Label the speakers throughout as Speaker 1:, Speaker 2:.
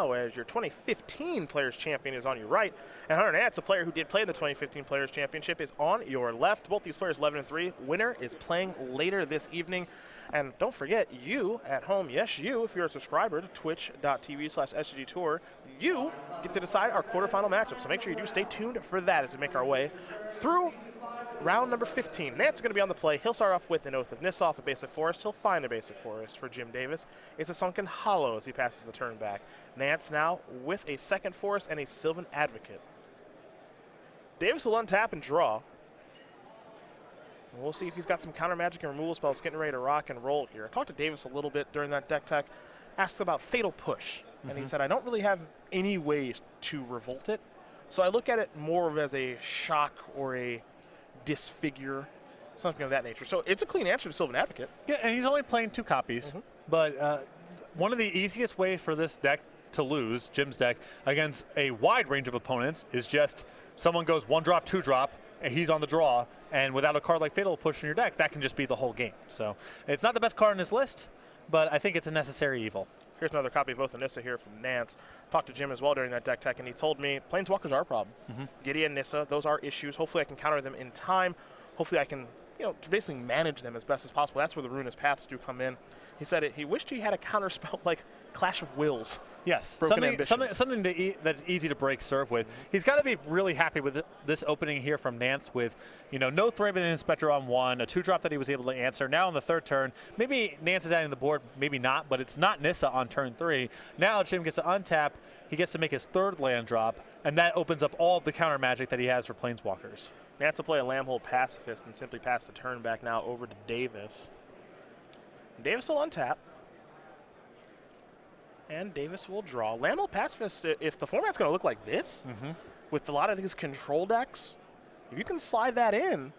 Speaker 1: now, as your 2015 Players Champion is on your right, and Hunter Nance, a player who did play in the 2015 Players Championship, is on your left. Both these players 11-3. Winner is playing later this evening. And don't forget, you at home, yes, you, if you're a subscriber to twitch.tv/SCGTour, you get to decide our quarterfinal matchup. So make sure you do stay tuned for that as we make our way through round number 15. Nance is going to be on the play. He'll start off with an Oath of Nissa off a Basic Forest. He'll find a Basic Forest for Jim Davis. It's a Sunken Hollow as he passes the turn back. Nance now with a second Forest and a Sylvan Advocate. Davis will untap and draw. We'll see if he's got some counter magic and removal spells getting ready to rock and roll here. I talked to Davis a little bit during that deck tech, asked about Fatal Push, and he said, I don't really have any ways to revolt it, so I look at it more of as a shock or a disfigure, something of that nature. So it's a clean answer to Sylvan Advocate.
Speaker 2: Yeah, and he's only playing 2 copies, but one of the easiest ways for this deck to lose, Jim's deck, against a wide range of opponents is just someone goes 1-drop, 2-drop, and he's on the draw, and without a card like Fatal Push in your deck, that can just be the whole game. So it's not the best card on his list, but I think it's a necessary evil.
Speaker 1: Here's another copy of Oath of Nissa here from Nance. Talked to Jim as well during that deck tech, and he told me Planeswalkers are a problem. Gideon, Nissa, those are issues. Hopefully I can counter them in time. Hopefully I can, basically manage them as best as possible. That's where the Ruinous Paths do come in. He said he wished he had a counter spell like Clash of Wills.
Speaker 2: Yes,
Speaker 1: something
Speaker 2: that's easy to break serve with. He's got to be really happy with this opening here from Nance with, no Thraben Inspector on 1, a 2-drop that he was able to answer. Now on the 3rd turn, maybe Nance is adding the board, maybe not, but it's not Nissa on turn 3. Now Jim gets to untap, he gets to make his 3rd land drop, and that opens up all of the counter magic that he has for Planeswalkers.
Speaker 1: Nance will play a Lambhold Pacifist and simply pass the turn back now over to Davis. Davis will untap. And Davis will draw. Lambhold Pacifist, if the format's going to look like this, with a lot of these control decks, if you can slide that in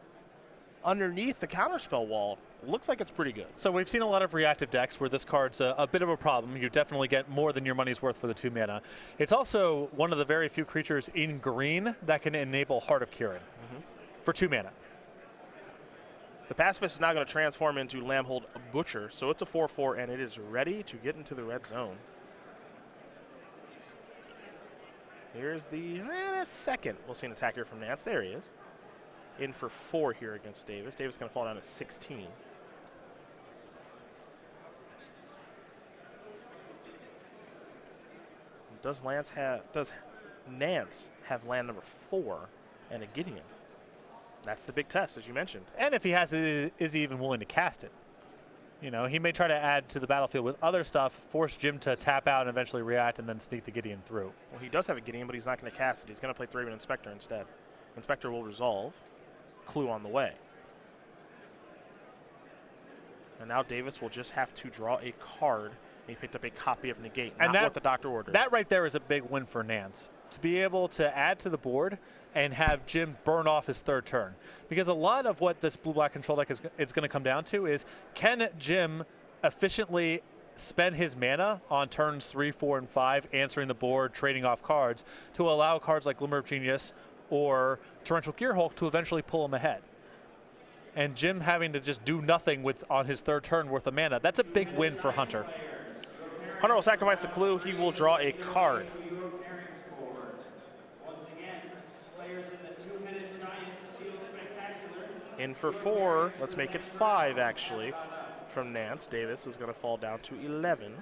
Speaker 1: underneath the counterspell wall, it looks like it's pretty good.
Speaker 2: So we've seen a lot of reactive decks where this card's a bit of a problem. You definitely get more than your money's worth for the 2 mana. It's also one of the very few creatures in green that can enable Heart of Kirin for 2 mana.
Speaker 1: The Pacifist is now going to transform into Lambhold Butcher, so it's a 4/4, and it is ready to get into the red zone. Here's the second. We'll see an attack here from Nance. There he is. In for 4 here against Davis. Davis is going to fall down to 16. Does Nance have land number 4 and a Gideon? That's the big test, as you mentioned.
Speaker 2: And if he has it, is he even willing to cast it? He may try to add to the battlefield with other stuff, force Jim to tap out and eventually react, and then sneak the Gideon through.
Speaker 1: Well, he does have a Gideon, but he's not going to cast it. He's going to play Thraben Inspector instead. Inspector will resolve. Clue on the way. And now Davis will just have to draw a card. He picked up a copy of Negate, and not what the doctor ordered.
Speaker 2: That right there is a big win for Nance. To be able to add to the board and have Jim burn off his 3rd turn. Because a lot of what this blue-black control deck is going to come down to is, can Jim efficiently spend his mana on turns 3, 4, and 5, answering the board, trading off cards, to allow cards like Glimmer of Genius or Torrential Gearhulk to eventually pull him ahead. And Jim having to just do nothing on his 3rd turn worth of mana, that's a big win for Hunter.
Speaker 1: Hunter will sacrifice a clue. He will draw a card. In for 4. Let's make it 5, actually, from Nance. Davis is going to fall down to 11.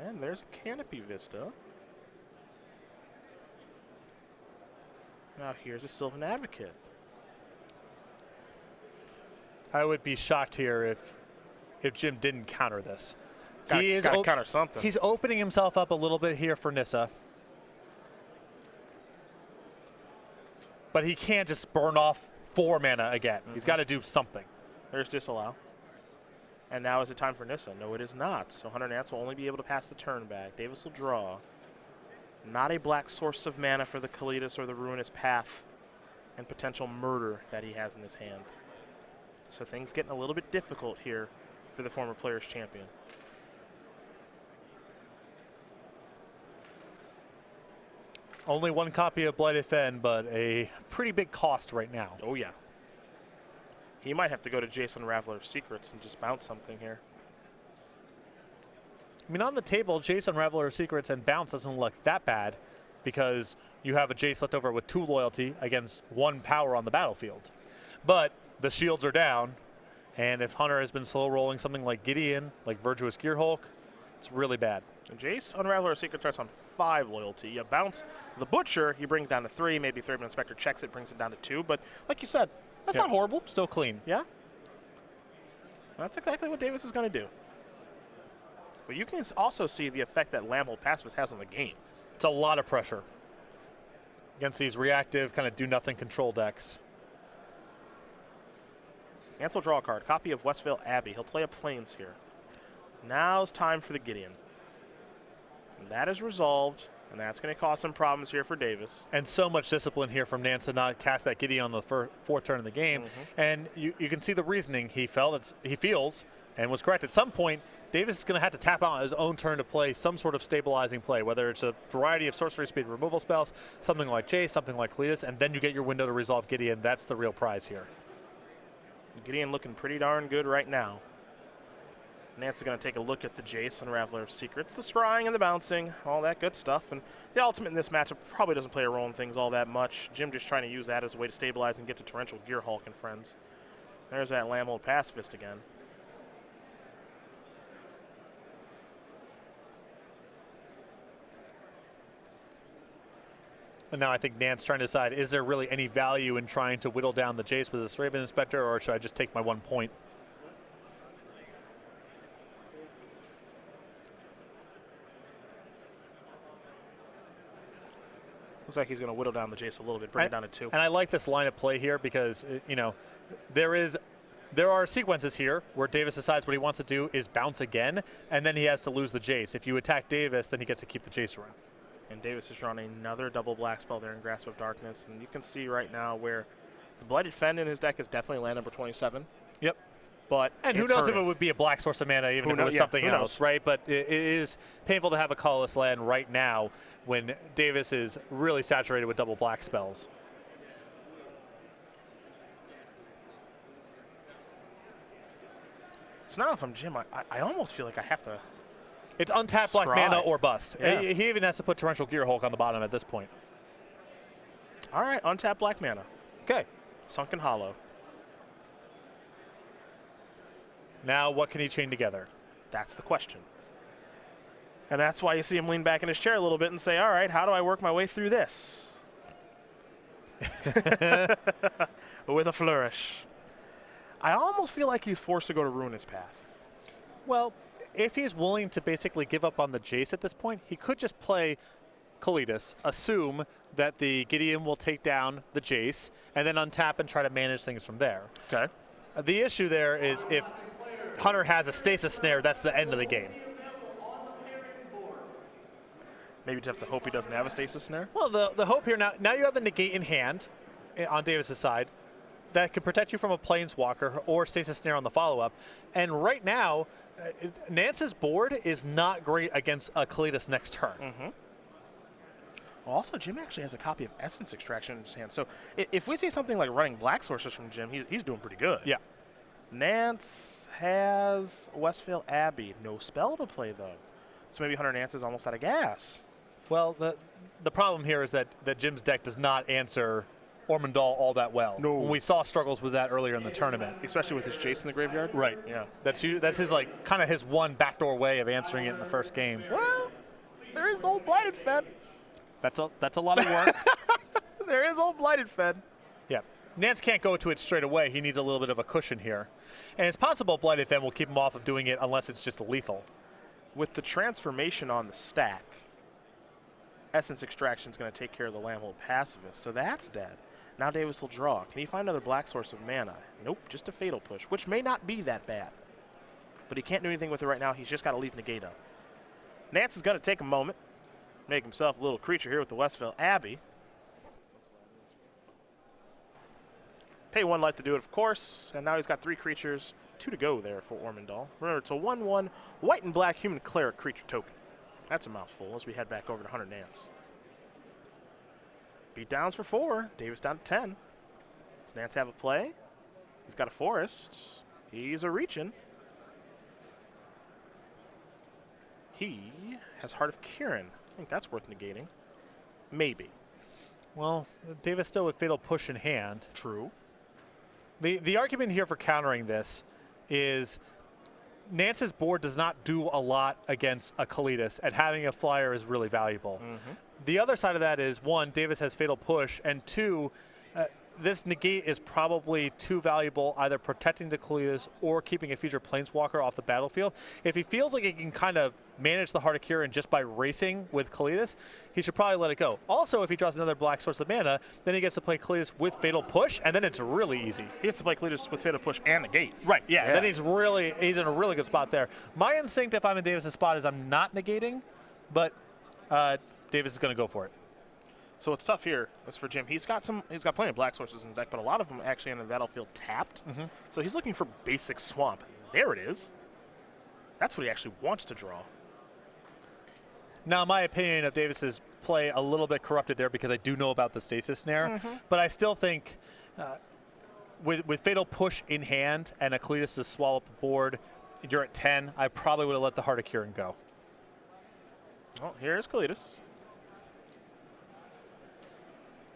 Speaker 1: And there's a Canopy Vista. Now here's a Sylvan Advocate.
Speaker 2: I would be shocked here if Jim didn't counter this.
Speaker 1: Gotta counter something.
Speaker 2: He's opening himself up a little bit here for Nissa. But he can't just burn off 4 mana again. He's got to do something.
Speaker 1: There's Disallow. And now is it time for Nissa? No, it is not. So Hunter Nance will only be able to pass the turn back. Davis will draw. Not a black source of mana for the Kalitas or the Ruinous Path and potential murder that he has in his hand. So things getting a little bit difficult here for the former Players Champion.
Speaker 2: Only 1 copy of Blighted Fen, but a pretty big cost right now.
Speaker 1: Oh, yeah. He might have to go to Jason Raveler of Secrets and just bounce something here.
Speaker 2: I mean, on the table, Jace, Unraveler of Secrets, and Bounce doesn't look that bad because you have a Jace left over with 2 loyalty against 1 power on the battlefield. But the shields are down, and if Hunter has been slow rolling something like Gideon, like Virtuous Gearhulk, it's really bad.
Speaker 1: And Jace, Unraveler of Secret starts on 5 loyalty. You bounce the Butcher, you bring it down to 3. Maybe Threadman Inspector checks it, brings it down to 2. But like you said, that's not horrible.
Speaker 2: Still clean.
Speaker 1: Yeah. That's exactly what Davis is going to do. But you can also see the effect that Lambhold Pacifist has on the game.
Speaker 2: It's a lot of pressure against these reactive, kind of do-nothing control decks.
Speaker 1: Nance will draw a card. Copy of Westvale Abbey. He'll play a Plains here. Now's time for the Gideon. And that is resolved, and that's going to cause some problems here for Davis.
Speaker 2: And so much discipline here from Nance to not cast that Gideon on the 4th turn of the game. And you can see the reasoning. He feels, and was correct. At some point, Davis is going to have to tap out on his own turn to play some sort of stabilizing play, whether it's a variety of sorcery speed removal spells, something like Jace, something like Cletus, and then you get your window to resolve Gideon. That's the real prize here.
Speaker 1: Gideon looking pretty darn good right now. Nance is going to take a look at the Jace, Unraveler of Secrets, the scrying and the bouncing, all that good stuff. And the ultimate in this matchup probably doesn't play a role in things all that much. Jim just trying to use that as a way to stabilize and get to Torrential Gearhulk and friends. There's that Lambhold Pacifist again.
Speaker 2: And now I think Nance trying to decide, is there really any value in trying to whittle down the Jace with this Raven Inspector, or should I just take my 1 point?
Speaker 1: Looks like he's going to whittle down the Jace a little bit, bring it down to 2.
Speaker 2: And I like this line of play here because, you know, there are sequences here where Davis decides what he wants to do is bounce again, and then he has to lose the Jace. If you attack Davis, then he gets to keep the Jace around.
Speaker 1: And Davis has drawn another double black spell there in Grasp of Darkness. And you can see right now where the Blighted Fen in his deck is definitely land number 27.
Speaker 2: Yep.
Speaker 1: But
Speaker 2: and who knows if it would be a black source of mana even if it was something else, right? But it is painful to have a colorless land right now when Davis is really saturated with double black spells.
Speaker 1: So now if I'm Jim, I almost feel like I have to...
Speaker 2: It's untap black mana or bust.
Speaker 1: Yeah.
Speaker 2: He even has to put Torrential Gearhulk on the bottom at this point.
Speaker 1: All right, untap black mana.
Speaker 2: Okay.
Speaker 1: Sunken Hollow.
Speaker 2: Now what can he chain together?
Speaker 1: That's the question. And that's why you see him lean back in his chair a little bit and say, all right, how do I work my way through this? With a flourish. I almost feel like he's forced to go to Ruinous Path.
Speaker 2: Well, if he's willing to basically give up on the Jace at this point, he could just play Cletus, assume that the Gideon will take down the Jace, and then untap and try to manage things from there.
Speaker 1: Okay.
Speaker 2: The issue there is if Hunter has a Stasis Snare, that's the end of the game.
Speaker 1: Maybe you have to hope he doesn't have a Stasis Snare?
Speaker 2: Well, the hope here, now you have the negate in hand on Davis's side that can protect you from a Planeswalker or Stasis Snare on the follow-up. And right now, Nance's board is not great against a Cletus next turn.
Speaker 1: Well, also, Jim actually has a copy of Essence Extraction in his hand. So if we see something like running black sources from Jim, he's doing pretty good.
Speaker 2: Yeah.
Speaker 1: Nance has Westvale Abbey. No spell to play, though. So maybe Hunter Nance is almost out of gas.
Speaker 2: Well, the problem here is that Jim's deck does not answer Ormondal all that well.
Speaker 1: No.
Speaker 2: We saw struggles with that earlier in the tournament.
Speaker 1: Especially with his Jace in the graveyard?
Speaker 2: Right.
Speaker 1: Yeah.
Speaker 2: That's his, like, kind of his one backdoor way of answering it in the first game.
Speaker 1: Well, there is the old Blighted Fen.
Speaker 2: That's a lot of work.
Speaker 1: There is old Blighted Fen.
Speaker 2: Yeah. Nance can't go to it straight away. He needs a little bit of a cushion here. And it's possible Blighted Fen will keep him off of doing it unless it's just lethal.
Speaker 1: With the transformation on the stack, Essence Extraction is going to take care of the Lambhold Pacifist, so that's dead. Now Davis will draw. Can he find another black source of mana? Nope, just a Fatal Push, which may not be that bad. But he can't do anything with it right now. He's just got to leave Negate up. Nance is going to take a moment, make himself a little creature here with the Westvale Abbey. Pay 1 life to do it, of course, and now he's got 3 creatures, 2 to go there for Ormondal. Remember, it's a 1/1 white and black human cleric creature token. That's a mouthful as we head back over to Hunter Nance. Beat downs for 4. Davis down to 10. Does Nance have a play? He's got a forest. He's a reaching. He has Heart of Kieran. I think that's worth negating. Maybe.
Speaker 2: Well, Davis still with Fatal Push in hand.
Speaker 1: True.
Speaker 2: The argument here for countering this is Nance's board does not do a lot against a Kalidas, and having a flyer is really valuable. The other side of that is, one, Davis has Fatal Push, and two, this negate is probably too valuable, either protecting the Kalidas or keeping a future Planeswalker off the battlefield. If he feels like he can kind of manage the Heart of Kieran just by racing with Kalidas, he should probably let it go. Also, if he draws another black source of mana, then he gets to play Kalidas with Fatal Push, and then it's really easy.
Speaker 1: He gets to play Kalidas with Fatal Push and negate.
Speaker 2: Right, yeah. Then he's in a really good spot there. My instinct, if I'm in Davis' spot, is I'm not negating, but Davis is going to go for it.
Speaker 1: So what's tough here is for Jim. He's got plenty of black sources in the deck, but a lot of them actually on the battlefield tapped. So he's looking for basic swamp. There it is. That's what he actually wants to draw.
Speaker 2: Now, my opinion of Davis's play a little bit corrupted there because I do know about the Stasis Snare, but I still think with Fatal Push in hand and a Kalidas to swallow up the board, you're at 10. I probably would have let the Heart of Kieran go.
Speaker 1: Well, here's Kalidas.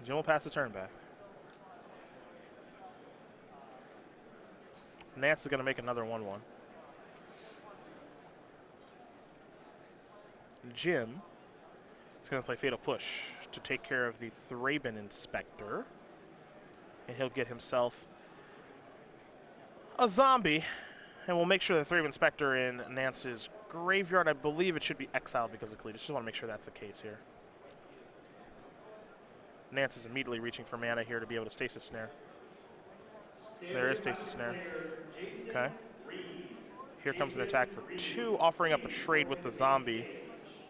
Speaker 1: Jim will pass the turn back. Nance is going to make another 1-1. Jim is going to play Fatal Push to take care of the Thraben Inspector. And he'll get himself a zombie. And we'll make sure the Thraben Inspector in Nance's graveyard, I believe it should be exiled because of Kalidas. Just want to make sure that's the case here. Nance is immediately reaching for mana here to be able to Stasis Snare. There is Stasis Snare. Okay. Here comes an attack for 2, offering up a trade with the zombie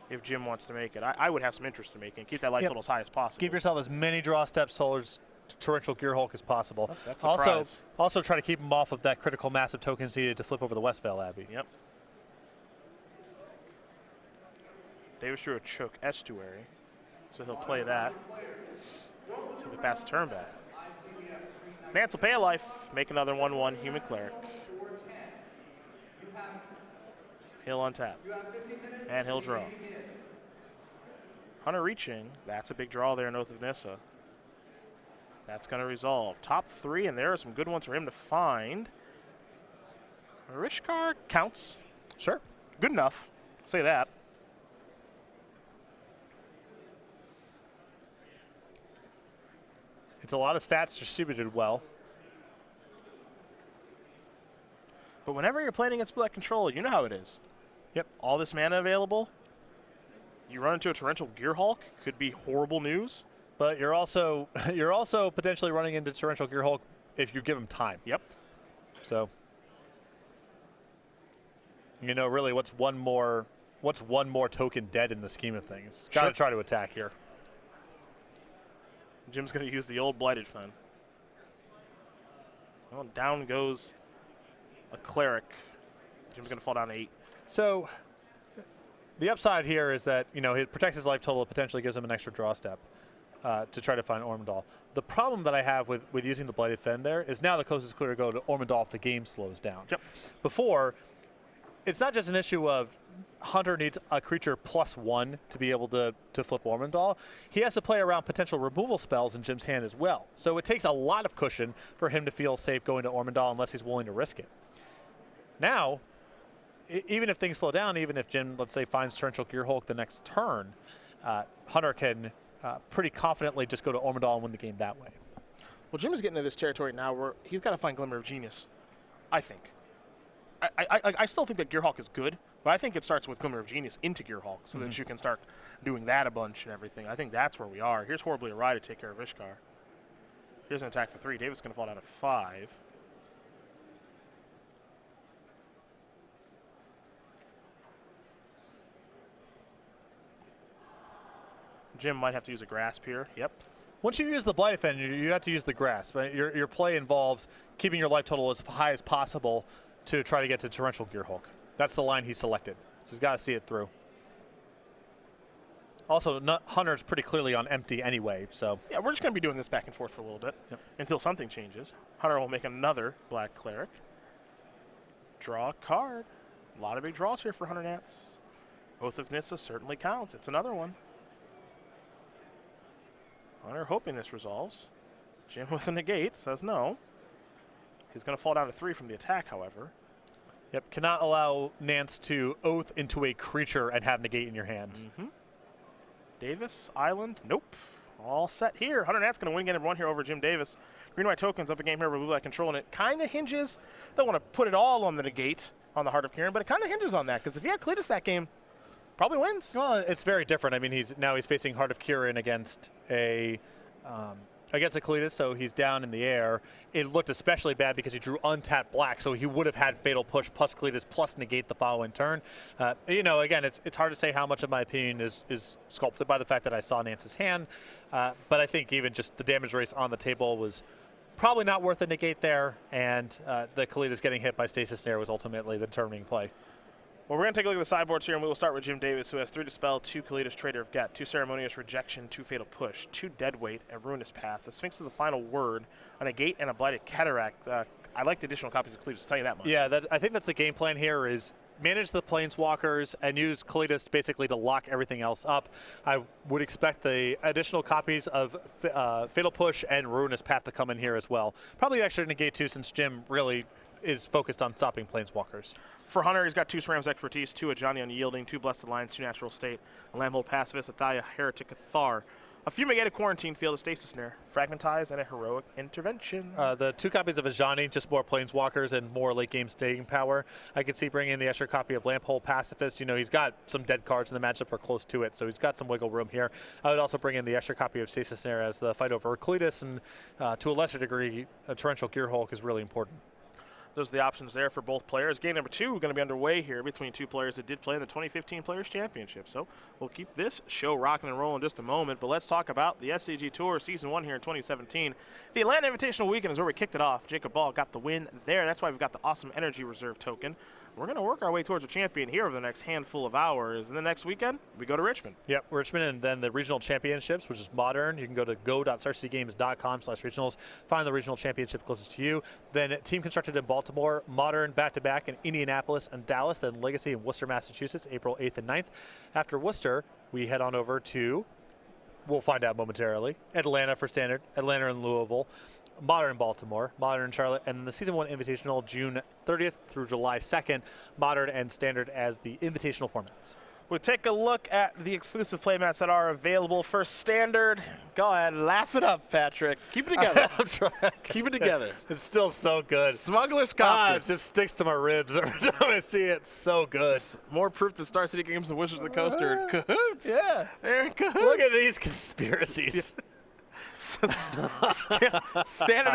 Speaker 1: if Jim wants to make it. I would have some interest in making it. Keep that life total as high as possible.
Speaker 2: Give yourself as many draw steps towards Torrential Gearhulk as possible.
Speaker 1: Oh, that's a prize.
Speaker 2: Also try to keep him off of that critical mass of tokens needed to flip over the Westvale Abbey.
Speaker 1: Yep. Davis drew a Choke Estuary, so he'll play that. So they pass the turn back. Nance will pay a life, make another 1-1 Human Cleric. He'll untap, and he'll draw. Hunter reaching, that's a big draw there in Oath of Nissa. That's going to resolve. Top 3, and there are some good ones for him to find. Rishkar counts.
Speaker 2: Sure.
Speaker 1: Good enough. Say that.
Speaker 2: It's a lot of stats distributed well.
Speaker 1: But whenever you're playing against Black Control, you know how it is.
Speaker 2: Yep.
Speaker 1: All this mana available. You run into a Torrential Gearhulk, could be horrible news.
Speaker 2: But you're also potentially running into Torrential Gearhulk if you give him time.
Speaker 1: Yep.
Speaker 2: So, you know, really, what's one more token dead in the scheme of things? Got to try to attack here.
Speaker 1: Jim's going to use the old Blighted Fen. Well, down goes a Cleric. Jim's going to fall down to 8.
Speaker 2: So the upside here is that, you know, it protects his life total. It potentially gives him an extra draw step to try to find Ormondal. The problem that I have with using the Blighted Fen there is now the coast is clear to go to Ormondal if the game slows down.
Speaker 1: Yep.
Speaker 2: Before, it's not just an issue of Hunter needs a creature +1 to be able to flip Ormondal. He has to play around potential removal spells in Jim's hand as well. So it takes a lot of cushion for him to feel safe going to Ormondal unless he's willing to risk it. Now, even if things slow down, even if Jim, let's say, finds Torrential Gearhulk the next turn, Hunter can pretty confidently just go to Ormondal and win the game that way.
Speaker 1: Well, Jim is getting into this territory now where he's got to find Glimmer of Genius, I think. I still think that Gearhulk is good, but I think it starts with Glimmer of Genius into Gearhulk so that you can start doing that a bunch and everything. I think that's where we are. Here's Horribly Awry to take care of Ishkar. Here's an attack for 3. David's going to fall down to 5. Jim might have to use a Grasp here. Yep.
Speaker 2: Once you use the Blighted Fen, you have to use the Grasp. Your play involves keeping your life total as high as possible to try to get to Torrential Gearhulk. That's the line he selected, so he's got to see it through. Also, Hunter's pretty clearly on empty anyway, so.
Speaker 1: Yeah, we're just going to be doing this back and forth for a little bit until something changes. Hunter will make another Black Cleric. Draw a card. A lot of big draws here for Hunter Nance. Oath of Nissa certainly counts. It's another one. Hunter hoping this resolves. Jim with a negate says no. He's going to fall down to 3 from the attack, however.
Speaker 2: Yep, cannot allow Nance to oath into a creature and have negate in your hand.
Speaker 1: Davis, Island, nope. All set here. Hunter Nance going to win game number 1 here over Jim Davis. Green-white tokens up a game here with blue-black control, and it kind of hinges. Don't want to put it all on the negate on the Heart of Kieran, but it kind of hinges on that, because if he had Cletus that game, probably wins.
Speaker 2: Well, it's very different. I mean, he's facing Heart of Kieran against a Cletus, so he's down in the air. It looked especially bad because he drew untapped black, so he would have had Fatal Push plus Cletus plus negate the following turn. Again, it's hard to say how much of my opinion is sculpted by the fact that I saw Nance's hand, but I think even just the damage race on the table was probably not worth a negate there, and the Cletus getting hit by Stasis Snare was ultimately the determining play.
Speaker 1: Well, we're going to take a look at the sideboards here, and we will start with Jim Davis, who has 3 Dispel, 2 Kalidas, Trader of Get, 2 Ceremonious Rejection, 2 Fatal Push, 2 Deadweight, a Ruinous Path, the Sphinx of the Final Word, a Negate, and a Blighted Cataract. I like the additional copies of Kalidas, tell you that much.
Speaker 2: Yeah, I think that's the game plan here is manage the Planeswalkers and use Kalidas basically to lock everything else up. I would expect the additional copies of Fatal Push and Ruinous Path to come in here as well. Probably extra Negate too, since Jim really is focused on stopping Planeswalkers.
Speaker 1: For Hunter, he's got 2 Sram's Expertise, 2 Ajani Unyielding, 2 Blessed Alliance, 2 Natural State, a Lambhold Pacifist, a Thalia Heretic Cathar, a Fumigated Quarantine Field, a Stasis Snare, Fragmentize, and a Heroic Intervention.
Speaker 2: The 2 copies of Ajani, just more Planeswalkers and more late-game staying power. I could see bringing in the extra copy of Lambhold Pacifist. He's got some dead cards in the matchup or close to it, so he's got some wiggle room here. I would also bring in the extra copy of Stasis Snare as the fight over Cletus, and to a lesser degree, a Torrential Gearhulk is really important.
Speaker 1: Those are the options there for both players. Game number 2 going to be underway here between 2 players that did play in the 2015 Players Championship. So we'll keep this show rocking and rolling in just a moment. But let's talk about the SCG Tour Season 1 here in 2017. The Atlanta Invitational Weekend is where we kicked it off. Jacob Ball got the win there. That's why we've got the awesome Energy Reserve token. We're going to work our way towards a champion here over the next handful of hours. And then next weekend, we go to Richmond.
Speaker 2: Yep, Richmond, and then the regional championships, which is Modern. You can go to go.starcitygames.com/regionals, find the regional championship closest to you. Then Team Constructed in Baltimore, Modern back-to-back in Indianapolis and Dallas, then Legacy in Worcester, Massachusetts, April 8th and 9th. After Worcester, we head on over to, we'll find out momentarily, Atlanta for Standard, Atlanta and Louisville, Modern in Baltimore, Modern in Charlotte, and then the Season 1 Invitational June 30th through July 2nd, Modern and Standard as the Invitational formats.
Speaker 1: We'll take a look at the exclusive playmats that are available for Standard. Go ahead, laugh it up, Patrick. Keep it together.
Speaker 2: I'm trying.
Speaker 1: Keep it together.
Speaker 2: It's still so good.
Speaker 1: Smuggler's Copter.
Speaker 2: It just sticks to my ribs every time I see it. So good.
Speaker 1: More proof that Star City Games and Wizards of the Coast are in cahoots.
Speaker 2: Yeah.
Speaker 1: They're in cahoots.
Speaker 2: Look at these conspiracies.
Speaker 1: Standard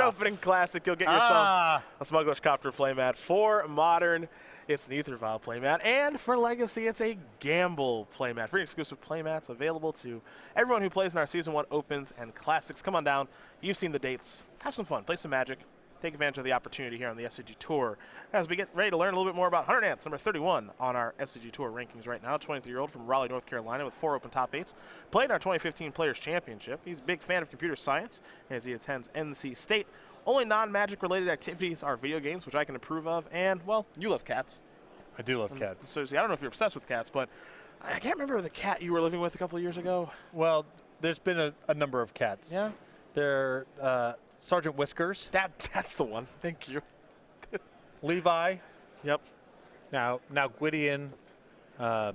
Speaker 1: opening classic. You'll get yourself a Smuggler's Copter playmat. For Modern, it's an Aether Vial playmat. And for Legacy, it's a Gamble playmat. Free exclusive playmats available to everyone who plays in our Season 1 Opens and Classics. Come on down. You've seen the dates. Have some fun. Play some Magic. Take advantage of the opportunity here on the SCG Tour as we get ready to learn a little bit more about Hunter Nance, number 31 on our SCG Tour rankings right now. 23-year-old from Raleigh, North Carolina with 4 open top 8s. Played in our 2015 Players Championship. He's a big fan of computer science as he attends NC State. Only non-Magic related activities are video games, which I can approve of. And, well, you love cats.
Speaker 2: I do love cats.
Speaker 1: So, I don't know if you're obsessed with cats, but I can't remember the cat you were living with a couple of years ago.
Speaker 2: Well, there's been a number of cats.
Speaker 1: Yeah?
Speaker 2: They're Sergeant Whiskers.
Speaker 1: That's the one. Thank you.
Speaker 2: Levi.
Speaker 1: Yep.
Speaker 2: Now Gwydion. Who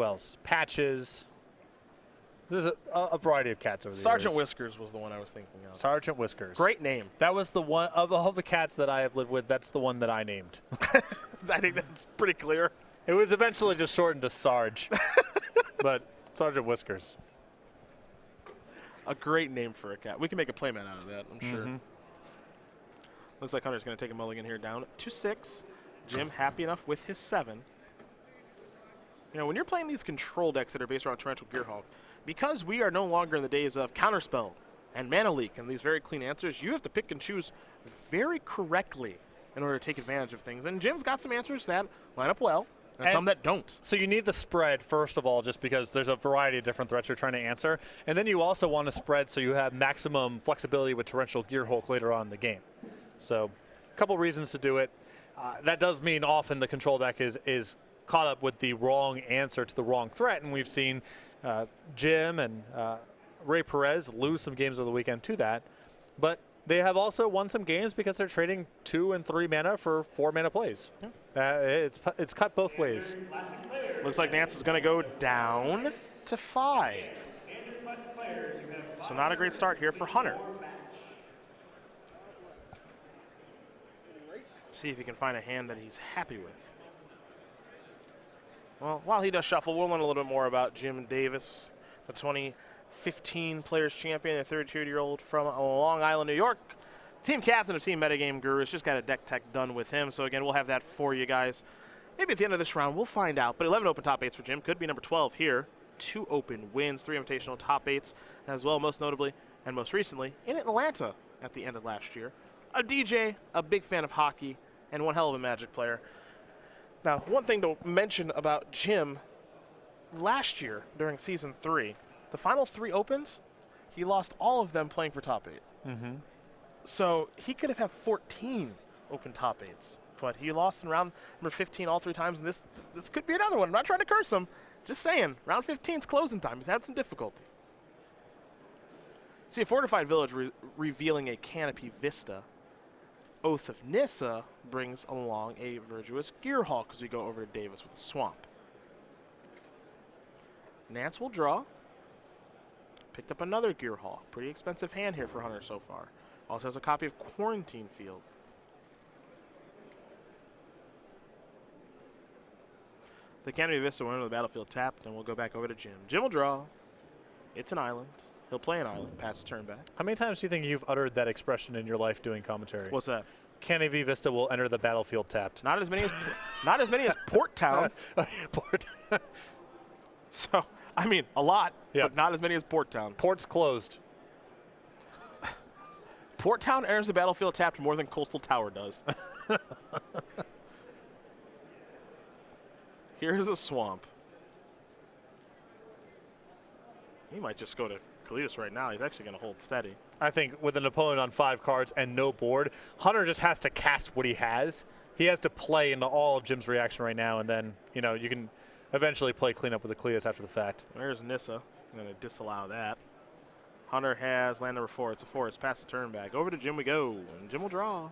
Speaker 2: else? Patches. There's a variety of cats over the
Speaker 1: Sergeant
Speaker 2: years.
Speaker 1: Whiskers was the one I was thinking of.
Speaker 2: Sergeant Whiskers.
Speaker 1: Great name.
Speaker 2: That was the one of all the cats that I have lived with. That's the one that I named.
Speaker 1: I think that's pretty clear.
Speaker 2: It was eventually just shortened to Sarge, but Sergeant Whiskers.
Speaker 1: A great name for a cat. We can make a playmat out of that, I'm sure. Looks like Hunter's going to take a mulligan here down to 6. Jim happy enough with his 7. When you're playing these control decks that are based around Torrential Gearhulk, because we are no longer in the days of Counterspell and Mana Leak and these very clean answers, you have to pick and choose very correctly in order to take advantage of things. And Jim's got some answers that line up well. And some that don't.
Speaker 2: So you need the spread, first of all, just because there's a variety of different threats you're trying to answer. And then you also want to spread so you have maximum flexibility with Torrential Gearhulk later on in the game. So a couple reasons to do it. That does mean often the control deck is caught up with the wrong answer to the wrong threat, and we've seen Jim and Ray Perez lose some games over the weekend to that. But they have also won some games because they're trading 2 and 3 mana for 4 mana plays. Yeah. It's cut both ways.
Speaker 1: Looks like Nance is going to go down to 5. So not a great start here for Hunter. See if he can find a hand that he's happy with. Well, while he does shuffle, we'll learn a little bit more about Jim Davis, the 2015 Players Champion, a 32-year-old from Long Island, New York. Team captain of Team Metagame Gurus. Just got a deck tech done with him. So again, we'll have that for you guys. Maybe at the end of this round, we'll find out. But 11 open top 8s for Jim. Could be number 12 here. 2 open wins, 3 invitational top 8s as well, most notably and most recently in Atlanta at the end of last year. A DJ, a big fan of hockey, and one hell of a Magic player. Now, one thing to mention about Jim, last year during Season 3, the final 3 opens, he lost all of them playing for top 8.
Speaker 2: Mm-hmm.
Speaker 1: So he could have had 14 open top 8s, but he lost in round number 15 all 3 times, and this could be another one. I'm not trying to curse him. Just saying, round 15's closing time. He's had some difficulty. See, a Fortified Village revealing a Canopy Vista. Oath of Nissa brings along a Virtuous Gearhulk as we go over to Davis with a Swamp. Nance will draw. Picked up another Gearhulk. Pretty expensive hand here for Hunter so far. Also has a copy of Quarantine Field. The Canopy Vista will enter the battlefield tapped, and we'll go back over to Jim. Jim will draw. It's an island. He'll play an island, pass the turn back.
Speaker 2: How many times do you think you've uttered that expression in your life doing commentary?
Speaker 1: What's that?
Speaker 2: Canopy Vista will enter the battlefield tapped.
Speaker 1: Not as many as not as many as Port Town. So, I mean, a lot, but not as many as Port Town.
Speaker 2: Port's closed.
Speaker 1: Port Town enters the battlefield tapped more than Coastal Tower does. Here's a Swamp. He might just go to Kalidas right now. He's actually going to hold steady.
Speaker 2: I think with an opponent on 5 cards and no board, Hunter just has to cast what he has. He has to play into all of Jim's reaction right now, and then, you know, you can eventually play cleanup with the Kalidas after the fact.
Speaker 1: There's Nissa. I'm going to disallow that. Hunter has land number 4. It's a forest. Pass the turn back. Over to Jim we go, and Jim will draw.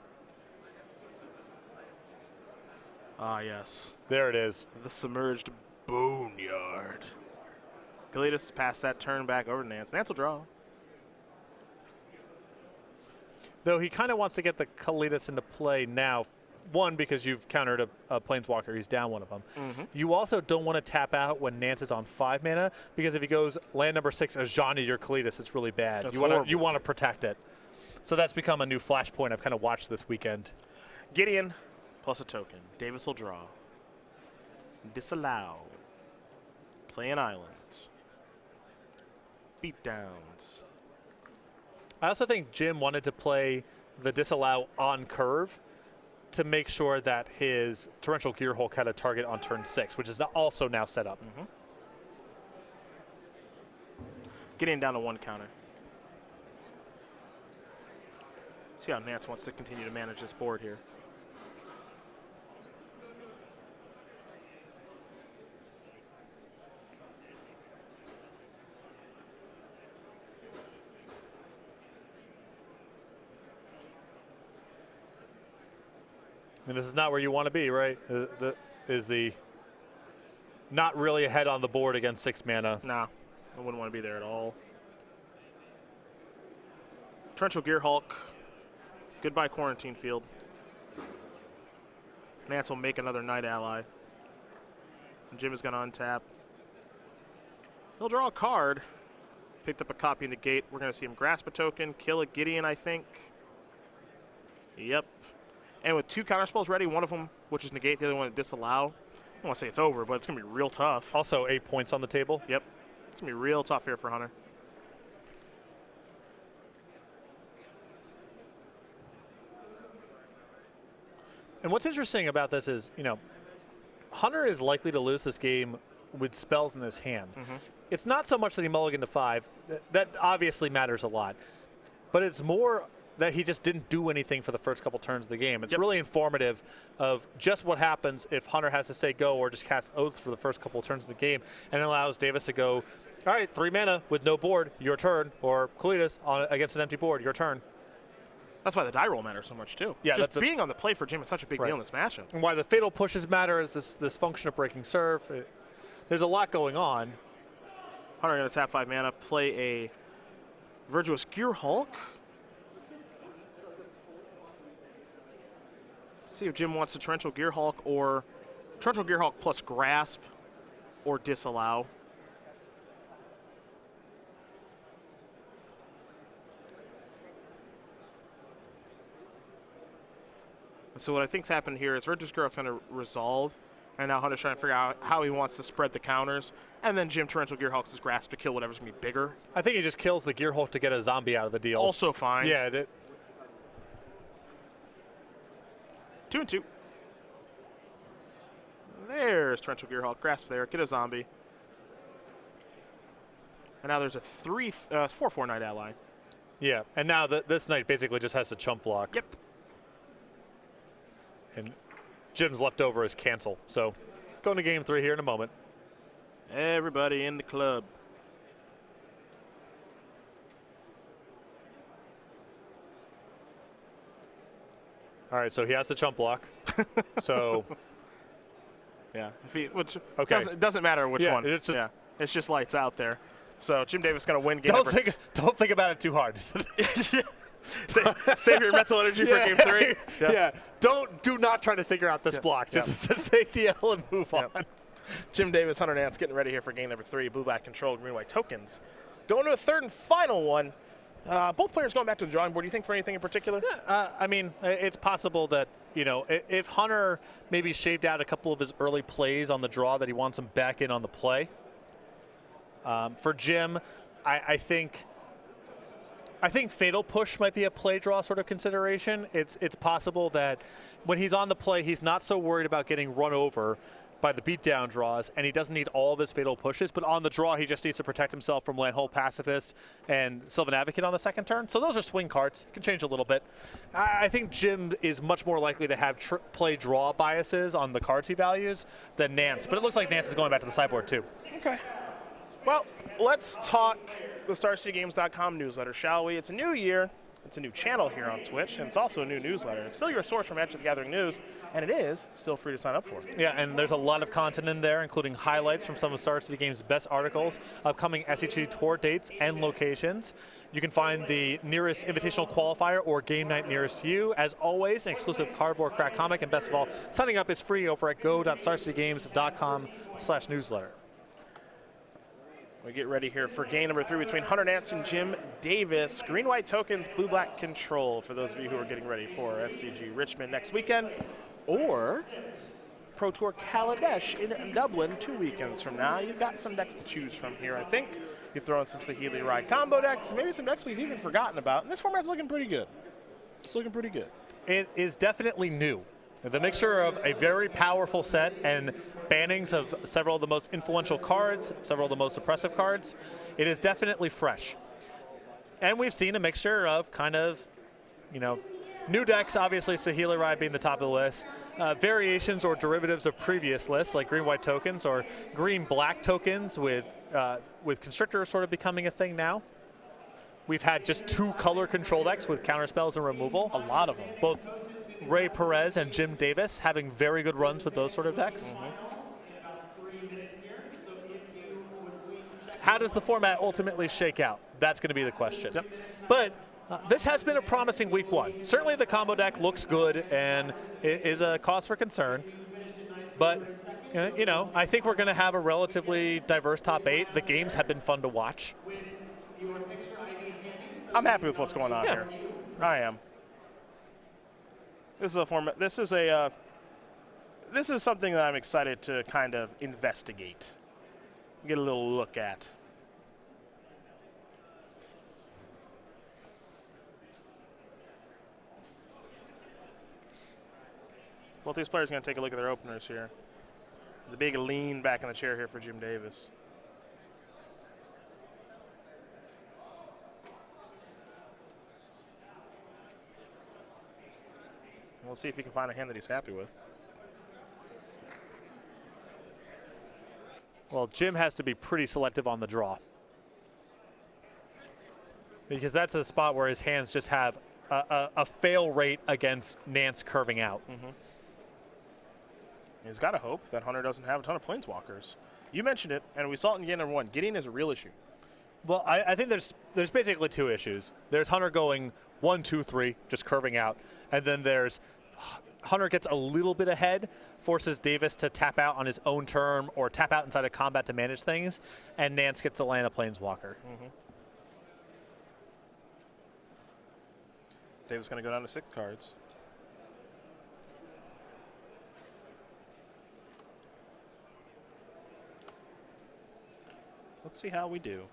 Speaker 1: Ah, yes.
Speaker 2: There it is.
Speaker 1: The Submerged Boneyard. Kalidas pass that turn back over to Nance. Nance will draw.
Speaker 2: Though he kind of wants to get the Kalidas into play now. One, because you've countered a Planeswalker. He's down one of them.
Speaker 1: Mm-hmm.
Speaker 2: You also don't want to tap out when Nance is on 5 mana, because if he goes land number 6 as Johnny your Kalidas, it's really bad.
Speaker 1: That's
Speaker 2: You want to protect it. So that's become a new flashpoint I've kind of watched this weekend.
Speaker 1: Gideon plus a token. Davis will draw. Disallow. Play an island. Beatdowns.
Speaker 2: I also think Jim wanted to play the disallow on curve to make sure that his Torrential Gearhulk had a target on turn 6, which is also now set up.
Speaker 1: Mm-hmm. Getting down to 1 counter. See how Nance wants to continue to manage this board here.
Speaker 2: I mean, this is not where you want to be, right? Is the not really ahead on the board against 6 mana.
Speaker 1: Nah, I wouldn't want to be there at all. Torrential Gearhulk. Goodbye Quarantine Field. Nance will make another Night Ally. And Jim is going to untap. He'll draw a card. Picked up a copy Negate. We're going to see him grasp a token, kill a Gideon, I think. Yep. And with 2 counterspells ready, one of them, which is Negate, the other one, Disallow. I don't want to say it's over, but it's going to be real tough.
Speaker 2: Also 8 points on the table.
Speaker 1: Yep. It's going to be real tough here for Hunter.
Speaker 2: And what's interesting about this is, you know, Hunter is likely to lose this game with spells in his hand.
Speaker 1: Mm-hmm.
Speaker 2: It's not so much that he mulliganed to 5. That obviously matters a lot. But it's more that he just didn't do anything for the first couple turns of the game. It's
Speaker 1: Yep.
Speaker 2: really informative of just what happens if Hunter has to say go or just cast Oaths for the first couple of turns of the game, and it allows Davis to go, all right, 3 mana with no board, your turn, or Kalidas on against an empty board, your turn.
Speaker 1: That's why the die roll matters so much too.
Speaker 2: Yeah,
Speaker 1: just being on the play for Jim is such a big
Speaker 2: Right.
Speaker 1: deal in this matchup.
Speaker 2: And why the fatal pushes matter is this function of breaking serve. There's a lot going on.
Speaker 1: Hunter going to tap 5 mana, play a Virtuous Gear Hulk. See if Jim wants to Torrential Gear Hulk or Torrential Gear Hulk plus Grasp or Disallow. So what I think's happened here is Virtuous Gear Hulk's going to resolve, and now Hunter's trying to figure out how he wants to spread the counters, and then Jim Torrential Gear Hulk's Grasp to kill whatever's going to be bigger.
Speaker 2: I think he just kills the Gear Hulk to get a zombie out of the deal.
Speaker 1: Also fine.
Speaker 2: Yeah,
Speaker 1: 2 and 2. There's Torrential Gear Hulk. Grasp there. Get a zombie. And now there's a 4/4 Knight ally.
Speaker 2: yeah. And now this knight basically just has to chump block.
Speaker 1: Yep.
Speaker 2: And Jim's leftover is cancel. So going to game 3 here in a moment.
Speaker 1: Everybody in the club.
Speaker 2: All right, so he has to chump block. So
Speaker 1: Yeah. Which
Speaker 2: Okay.
Speaker 1: doesn't matter which
Speaker 2: Yeah,
Speaker 1: one.
Speaker 2: it's just-
Speaker 1: yeah. It's just lights out there. So Jim Davis going to win game number
Speaker 2: don't think about it too hard.
Speaker 1: Save your mental energy for game 3.
Speaker 2: Yeah. Do not try to figure out this block. Just take the L and move on.
Speaker 1: Jim Davis, Hunter Nance getting ready here for game number 3. Blue-black control, green-white tokens. Going to a third and final one. Both players going back to the drawing board. Do you think for anything in particular?
Speaker 2: I mean, it's possible that, if Hunter maybe shaved out a couple of his early plays on the draw, that he wants him back in on the play. For Jim, I think Fatal Push might be a play draw sort of consideration. It's possible that when he's on the play, he's not so worried about getting run over by the beatdown draws, and he doesn't need all of his Fatal Pushes, but on the draw, he just needs to protect himself from Landhold Pacifist and Sylvan Advocate on the second turn. So those are swing cards. Can change a little bit. I think Jim is much more likely to have play draw biases on the cards he values than Nance, but it looks like Nance is going back to the sideboard too.
Speaker 1: Okay. Well, let's talk the StarCityGames.com newsletter, shall we? It's a new year. It's a new channel here on Twitch, and it's also a new newsletter. It's still your source for Magic the Gathering news, and it is still free to sign up for.
Speaker 2: Yeah, and there's a lot of content in there, including highlights from some of Star City Games' best articles, upcoming SCG tour dates and locations. You can find the nearest invitational qualifier or game night nearest to you. As always, an exclusive cardboard crack comic, and best of all, signing up is free over at go.starcitygames.com/newsletter.
Speaker 1: We get ready here for game number 3 between Hunter Nance and Jim Davis. Green-white tokens, blue-black control for those of you who are getting ready for SCG Richmond next weekend, or Pro Tour Kaladesh in Dublin 2 weekends from now. You've got some decks to choose from here, I think. You throw in some Saheeli Rai combo decks, maybe some decks we've even forgotten about. And this format's looking pretty good. It's looking pretty good.
Speaker 2: It is definitely new. The mixture of a very powerful set and bannings of several of the most influential cards, several of the most oppressive cards, it is definitely fresh. And we've seen a mixture of kind of, new decks, obviously Saheeli Rai being the top of the list, variations or derivatives of previous lists like green-white tokens or green-black tokens with Constrictor sort of becoming a thing now. We've had just 2 color control decks with counterspells and removal.
Speaker 1: A lot of them.
Speaker 2: Both Ray Perez and Jim Davis having very good runs with those sort of decks. How does the format ultimately shake out? That's going to be the question.
Speaker 1: Yep.
Speaker 2: But this has been a promising week 1. Certainly the combo deck looks good and it is a cause for concern. But, I think we're going to have a relatively diverse top 8. The games have been fun to watch.
Speaker 1: I'm happy with what's going on here. I am. This is a format. This is something that I'm excited to kind of investigate, get a little look at. Both these players are going to take a look at their openers here. The big lean back in the chair here for Jim Davis. We'll see if he can find a hand that he's happy with.
Speaker 2: Well, Jim has to be pretty selective on the draw, because that's a spot where his hands just have a fail rate against Nance curving out.
Speaker 1: He's got to hope that Hunter doesn't have a ton of planeswalkers. You mentioned it, and we saw it in game number 1. Gideon is a real issue.
Speaker 2: Well, I think there's basically 2 issues. There's Hunter going 1, 2, 3, just curving out, and then there's Hunter gets a little bit ahead, forces Davis to tap out on his own turn or tap out inside of combat to manage things, and Nance gets to land a planeswalker.
Speaker 1: Davis going to go down to 6 cards. Let's see how we do.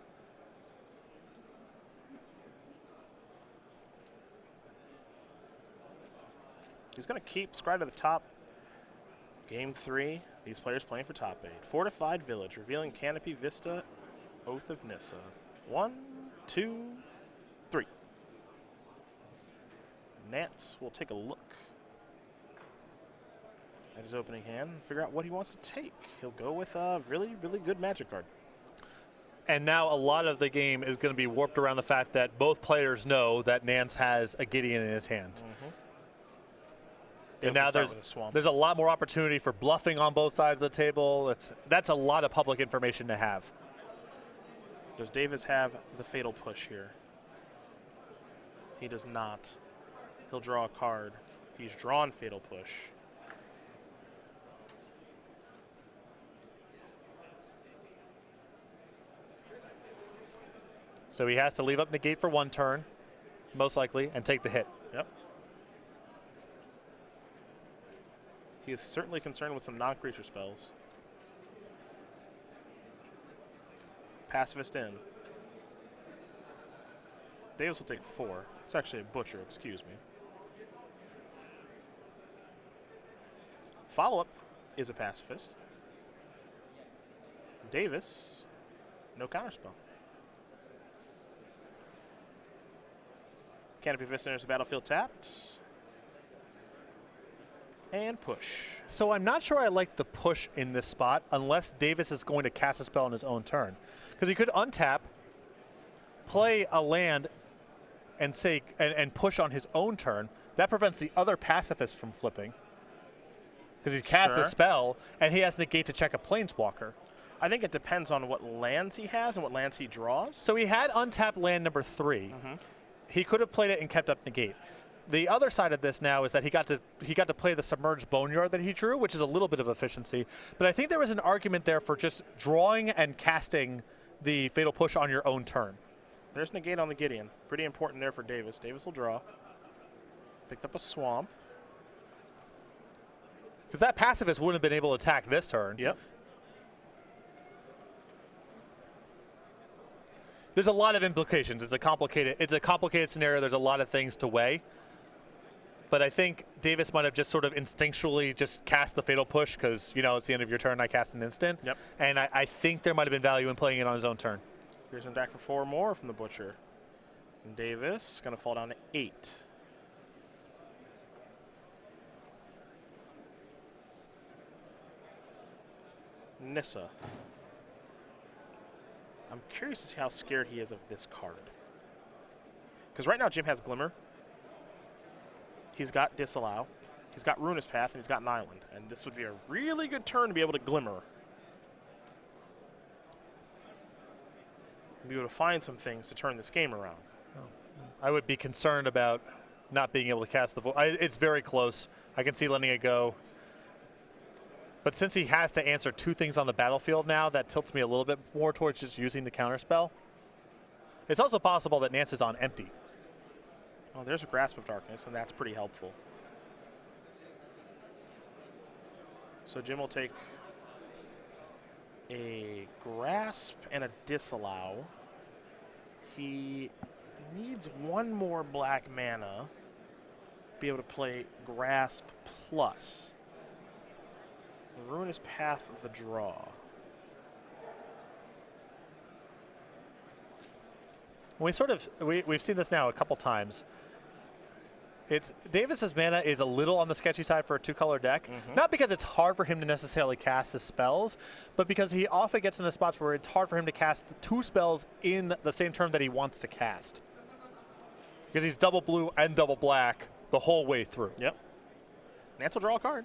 Speaker 1: He's going to keep Scry to the top. Game 3, these players playing for top 8. Fortified Village, revealing Canopy Vista, Oath of Nissa. 1, 2, 3. Nance will take a look at his opening hand and figure out what he wants to take. He'll go with a really, really good Magic card.
Speaker 2: And now a lot of the game is going to be warped around the fact that both players know that Nance has a Gideon in his hand. And now there's a lot more opportunity for bluffing on both sides of the table. That's a lot of public information to have.
Speaker 1: Does Davis have the Fatal Push here? He does not. He'll draw a card. He's drawn Fatal Push.
Speaker 2: So he has to leave up Negate for 1 turn, most likely, and take the hit.
Speaker 1: Yep. He is certainly concerned with some non-creature spells. Pacifist in. Davis will take 4. It's actually a Butcher, excuse me. Follow-up is a Pacifist. Davis, no counterspell. Canopy Vista enters the battlefield tapped. And push.
Speaker 2: So I'm not sure I like the push in this spot unless Davis is going to cast a spell on his own turn. Because he could untap, play a land, and say and push on his own turn. That prevents the other pacifist from flipping. Because he's cast a spell, and he has negate to check a planeswalker.
Speaker 1: I think it depends on what lands he has and what lands he draws.
Speaker 2: So he had untapped land number 3. He could have played it and kept up negate. The other side of this now is that he got to play the Submerged Boneyard that he drew, which is a little bit of efficiency. But I think there was an argument there for just drawing and casting the Fatal Push on your own turn.
Speaker 1: There's negate on the Gideon. Pretty important there for Davis. Davis will draw. Picked up a Swamp.
Speaker 2: Because that pacifist wouldn't have been able to attack this turn.
Speaker 1: Yep.
Speaker 2: There's a lot of implications. It's a complicated scenario. There's a lot of things to weigh. But I think Davis might have just sort of instinctually just cast the Fatal Push because, it's the end of your turn. I cast an instant.
Speaker 1: Yep.
Speaker 2: And I think there might have been value in playing it on his own turn.
Speaker 1: Here's him back for 4 more from the Butcher. And Davis going to fall down to 8. Nissa. I'm curious to see how scared he is of this card. Because right now Jim has Glimmer. He's got Disallow. He's got Ruinous Path, and he's got an Island. And this would be a really good turn to be able to Glimmer. Be able to find some things to turn this game around.
Speaker 2: I would be concerned about not being able to cast the voice. It's very close. I can see letting it go. But since he has to answer 2 things on the battlefield now, that tilts me a little bit more towards just using the counterspell. It's also possible that Nance is on empty.
Speaker 1: Oh, there's a Grasp of Darkness, and that's pretty helpful. So Jim will take a Grasp and a Disallow. He needs 1 more black mana to be able to play Grasp plus. The Ruinous Path of the draw.
Speaker 2: We've seen this now a couple times. Davis's mana is a little on the sketchy side for a 2-color deck. Not because it's hard for him to necessarily cast his spells, but because he often gets into spots where it's hard for him to cast the 2 spells in the same turn that he wants to cast. Because he's double blue and double black the whole way through.
Speaker 1: Yep. Nance will draw a card.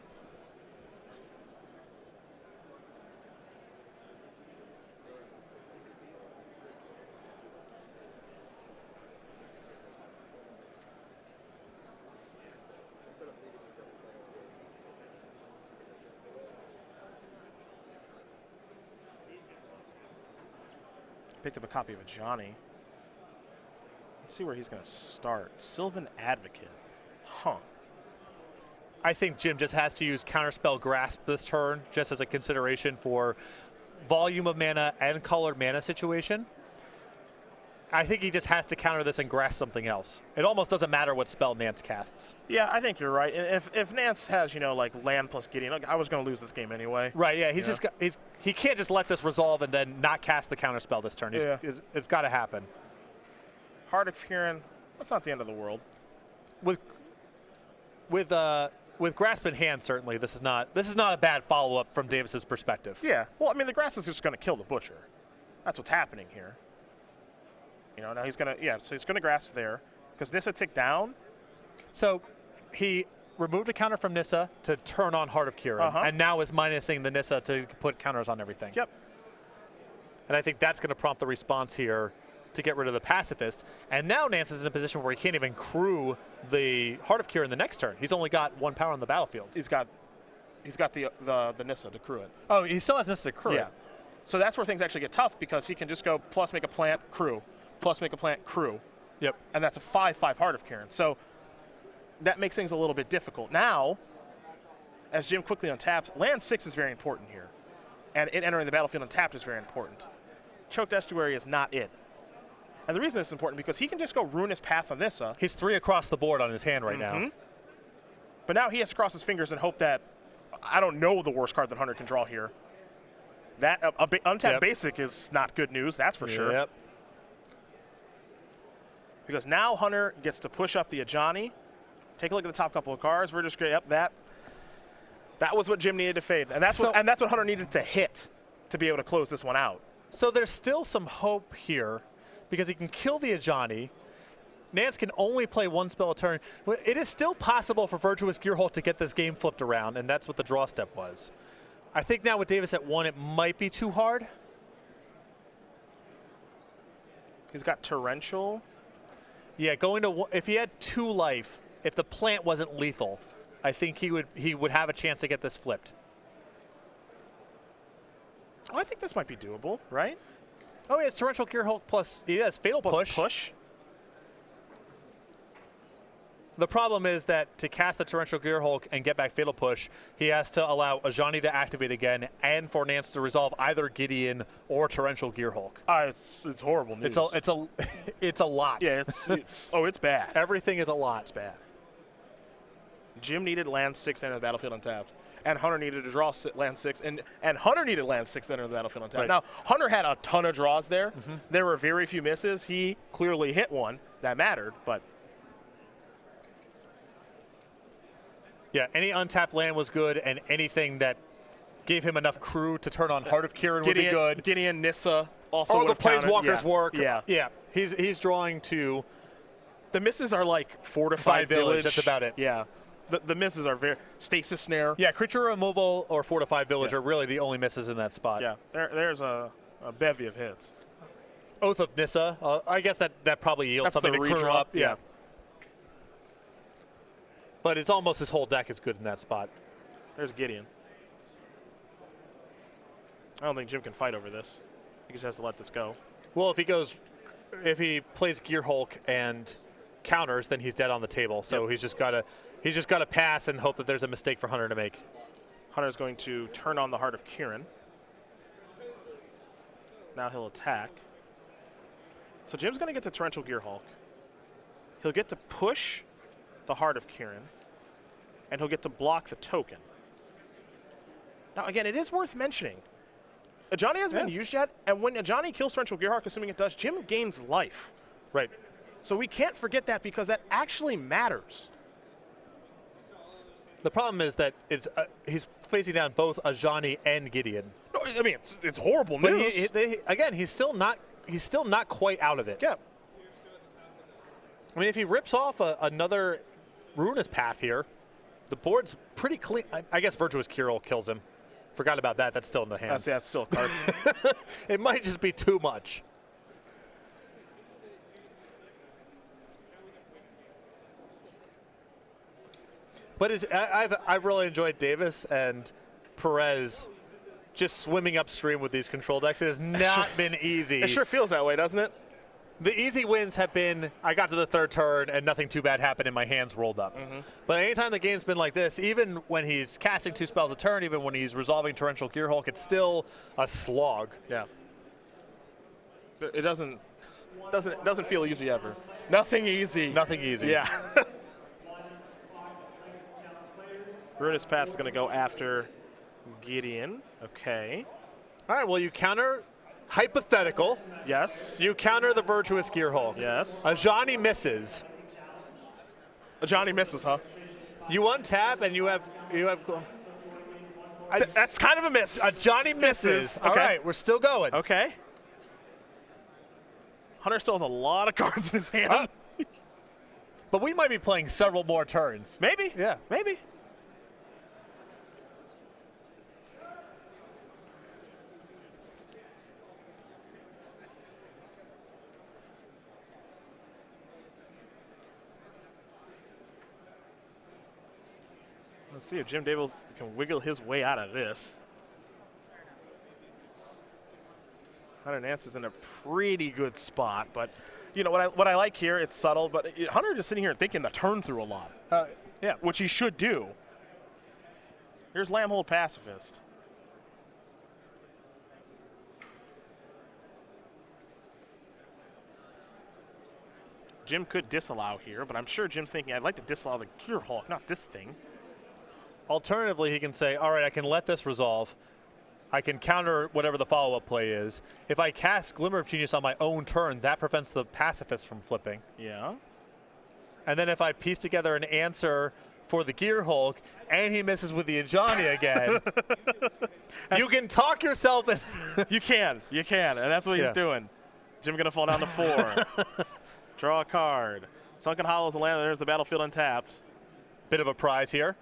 Speaker 1: Picked up a copy of a Johnny. Let's see where he's going to start. Sylvan Advocate. Huh.
Speaker 2: I think Jim just has to use Counterspell Grasp this turn just as a consideration for volume of mana and colored mana situation. I think he just has to counter this and grasp something else. It almost doesn't matter what spell Nance casts.
Speaker 1: Yeah, I think you're right. If Nance has, like land plus Gideon, I was going to lose this game anyway.
Speaker 2: Right, yeah. He can't just let this resolve and then not cast the counterspell this turn. It's got to happen.
Speaker 1: Heart of Kieran, that's not the end of the world.
Speaker 2: With Grasp in hand, certainly this is not a bad follow-up from Davis's perspective.
Speaker 1: Yeah. Well, I mean, the Grass is just going to kill the Butcher. That's what's happening here. Now he's going to, so he's going to Grasp there. Because Nissa ticked down.
Speaker 2: So he removed a counter from Nissa to turn on Heart of Kieran, and now is minusing the Nissa to put counters on everything.
Speaker 1: Yep.
Speaker 2: And I think that's going to prompt the response here to get rid of the Pacifist. And now Nance is in a position where he can't even crew the Heart of Kieran the next turn. He's only got 1 power on the battlefield.
Speaker 1: He's got the Nissa to crew it.
Speaker 2: Oh, he still has Nissa to crew it.
Speaker 1: So that's where things actually get tough because he can just go plus make a plant, crew. Plus make a plant, crew.
Speaker 2: Yep.
Speaker 1: And that's a 5/5 Heart of Kieran. So that makes things a little bit difficult. Now, as Jim quickly untaps, land 6 is very important here. And it entering the battlefield untapped is very important. Choked Estuary is not it. And the reason this is important because he can just go Ruinous Path on Nissa.
Speaker 2: He's 3 across the board on his hand right now.
Speaker 1: But now he has to cross his fingers and hope that, I don't know the worst card that Hunter can draw here. That untapped basic is not good news, that's for sure.
Speaker 2: Yep.
Speaker 1: Because now Hunter gets to push up the Ajani. Take a look at the top couple of cards. We're just yep, that was what Jim needed to fade. And that's what Hunter needed to hit to be able to close this one out.
Speaker 2: So there's still some hope here because he can kill the Ajani. Nance can only play 1 spell a turn. It is still possible for Virtuous Gearhulk to get this game flipped around, and that's what the draw step was. I think now with Davis at 1, it might be too hard.
Speaker 1: He's got Torrential.
Speaker 2: Yeah, if he had 2 life, if the plant wasn't lethal, I think he would have a chance to get this flipped.
Speaker 1: Oh, I think this might be doable, right?
Speaker 2: Oh, he has Torrential Gearhulk plus he has Fatal Push. The problem is that to cast the Torrential Gearhulk and get back Fatal Push, he has to allow Ajani to activate again and for Nance to resolve either Gideon or Torrential Gearhulk.
Speaker 1: It's horrible news.
Speaker 2: It's a lot.
Speaker 1: Yeah, it's bad.
Speaker 2: Everything is a lot.
Speaker 1: It's bad. Jim needed land 6 to enter the battlefield untapped. And Hunter needed to draw land 6, and Hunter needed land 6 to enter the battlefield untapped.
Speaker 2: Right.
Speaker 1: Now, Hunter had a ton of draws there. There were very few misses. He clearly hit one that mattered, but
Speaker 2: yeah, any untapped land was good, and anything that gave him enough crew to turn on Heart of Kieran would be good.
Speaker 1: Gideon, Nissa also would
Speaker 2: the
Speaker 1: have counted.
Speaker 2: Planeswalkers work.
Speaker 1: Yeah.
Speaker 2: He's drawing to.
Speaker 1: The misses are like Fortified Village.
Speaker 2: That's about it.
Speaker 1: Yeah. The misses are very Stasis Snare.
Speaker 2: Yeah, Creature Removal or Fortified Village are really the only misses in that spot.
Speaker 1: Yeah, there's a bevy of hits.
Speaker 2: Oath of Nissa. I guess that probably yields something to crew up.
Speaker 1: Yeah.
Speaker 2: But it's almost his whole deck is good in that spot.
Speaker 1: There's Gideon. I don't think Jim can fight over this. He just has to let this go.
Speaker 2: Well, if he plays Gearhulk and counters, then he's dead on the table. So he's just got to pass and hope that there's a mistake for Hunter to make.
Speaker 1: Hunter's going to turn on the Heart of Kieran. Now he'll attack. So Jim's going to get to Torrential Gearhulk. He'll get to push the Heart of Kieran, and he'll get to block the token. Now, again, it is worth mentioning. Ajani hasn't been used yet, and when Ajani kills Torrential Gearhulk, assuming it does, Jim gains life.
Speaker 2: Right.
Speaker 1: So we can't forget that because that actually matters.
Speaker 2: The problem is that he's facing down both Ajani and Gideon.
Speaker 1: No, I mean, it's horrible
Speaker 2: But
Speaker 1: news.
Speaker 2: he's still not quite out of it.
Speaker 1: Yeah.
Speaker 2: I mean, if he rips off another Ruinous Path here, the board's pretty clean. I guess Virtuous Cure kills him. Forgot about that. That's still in the hand.
Speaker 1: That's still a card.
Speaker 2: It might just be too much. But I've really enjoyed Davis and Perez just swimming upstream with these control decks. It has not been easy.
Speaker 1: It sure feels that way, doesn't it?
Speaker 2: The easy wins have been, I got to the third turn and nothing too bad happened and my hands rolled up. But anytime the game's been like this, even when he's casting 2 spells a turn, even when he's resolving Torrential Gearhulk, it's still a slog.
Speaker 1: Yeah. It doesn't feel easy ever. Nothing easy.
Speaker 2: Nothing easy.
Speaker 1: Yeah. Ruinous Path is going to go after Gideon. Okay.
Speaker 2: All right, well, you counter hypothetical.
Speaker 1: Yes.
Speaker 2: You counter the Virtuous Gearhulk.
Speaker 1: Yes.
Speaker 2: Ajani misses.
Speaker 1: Johnny misses, huh?
Speaker 2: You untap and you have.
Speaker 1: That's kind of a miss.
Speaker 2: Ajani misses.
Speaker 1: Okay.
Speaker 2: All right, we're still going.
Speaker 1: Okay. Hunter still has a lot of cards in his hand.
Speaker 2: But we might be playing several more turns.
Speaker 1: Maybe.
Speaker 2: Yeah.
Speaker 1: Maybe. Let's see if Jim Davis can wiggle his way out of this. Hunter Nance is in a pretty good spot, but you know what I like here, it's subtle, but Hunter just sitting here and thinking the turn through a lot.
Speaker 2: Yeah.
Speaker 1: Which he should do. Here's Lambhold Pacifist. Jim could disallow here, but I'm sure Jim's thinking, I'd like to disallow the Gearhulk, not this thing.
Speaker 2: Alternatively, he can say, all right, I can let this resolve. I can counter whatever the follow-up play is. If I cast Glimmer of Genius on my own turn, that prevents the Pacifist from flipping.
Speaker 1: Yeah.
Speaker 2: And then if I piece together an answer for the Gearhulk, and he misses with the Ajani again, you can talk yourself in.
Speaker 1: You can, and that's what he's doing. Jim gonna fall down to 4. Draw a card. Sunken Hollows and land. There's the battlefield untapped.
Speaker 2: Bit of a prize here.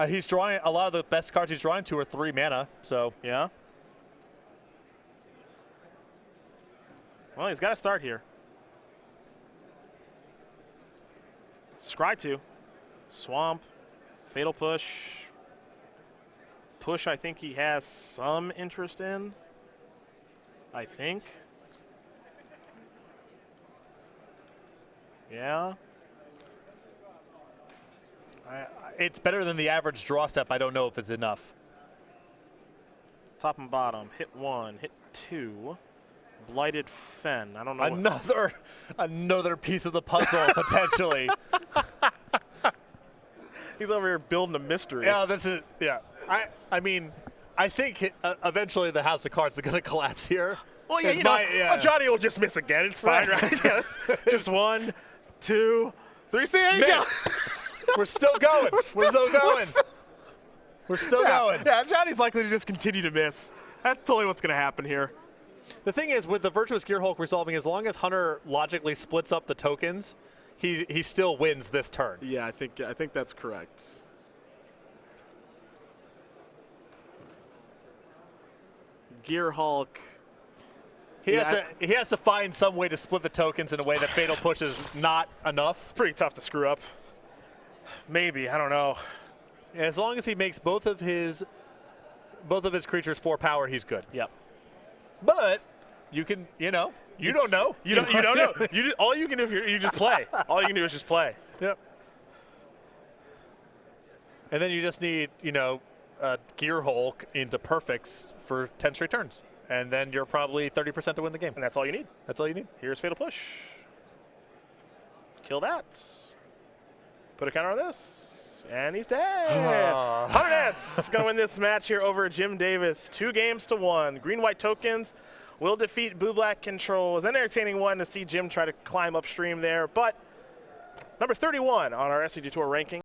Speaker 2: He's drawing a lot of the best cards he's drawing to are 3 mana. So
Speaker 1: yeah. Well, he's got to start here. Scry 2, Swamp, Fatal Push. Push, I think he has some interest in. I think. Yeah.
Speaker 2: It's better than the average draw step. I don't know if it's enough.
Speaker 1: Top and bottom. Hit 1, hit 2. Blighted Fen. I don't know.
Speaker 2: Another piece of the puzzle potentially.
Speaker 1: He's over here building a mystery.
Speaker 2: Yeah, this is I mean, I think eventually the House of Cards is going to collapse here.
Speaker 1: Well, yeah, Johnny will just miss again. It's fine, right? Yes. Just 1, 2, 3. See, there you go.
Speaker 2: We're still going. We're still going. We're still going.
Speaker 1: Yeah, Johnny's likely to just continue to miss. That's totally what's going to happen here.
Speaker 2: The thing is, with the Virtuous Gearhulk resolving, as long as Hunter logically splits up the tokens, he still wins this turn.
Speaker 1: Yeah, I think that's correct. Gearhulk.
Speaker 2: He has to find some way to split the tokens in a way that Fatal Push is not enough.
Speaker 1: It's pretty tough to screw up. Maybe, I don't know.
Speaker 2: As long as he makes both of his creatures 4 power, he's good.
Speaker 1: Yep.
Speaker 2: But you can, you don't know.
Speaker 1: You don't know. All you can do you just play. All you can do is just play.
Speaker 2: Yep. And then you just need, Gearhulk into perfects for 10 straight turns. And then you're probably 30% to win the game.
Speaker 1: And that's all you need.
Speaker 2: That's all you need.
Speaker 1: Here's Fatal Push. Kill that. Put a counter on this. And he's dead. Hunter Nance is going to win this match here over Jim Davis. 2-1. Green-white tokens will defeat blue-black control. It was an entertaining one to see Jim try to climb upstream there. But number 31 on our SCG Tour ranking.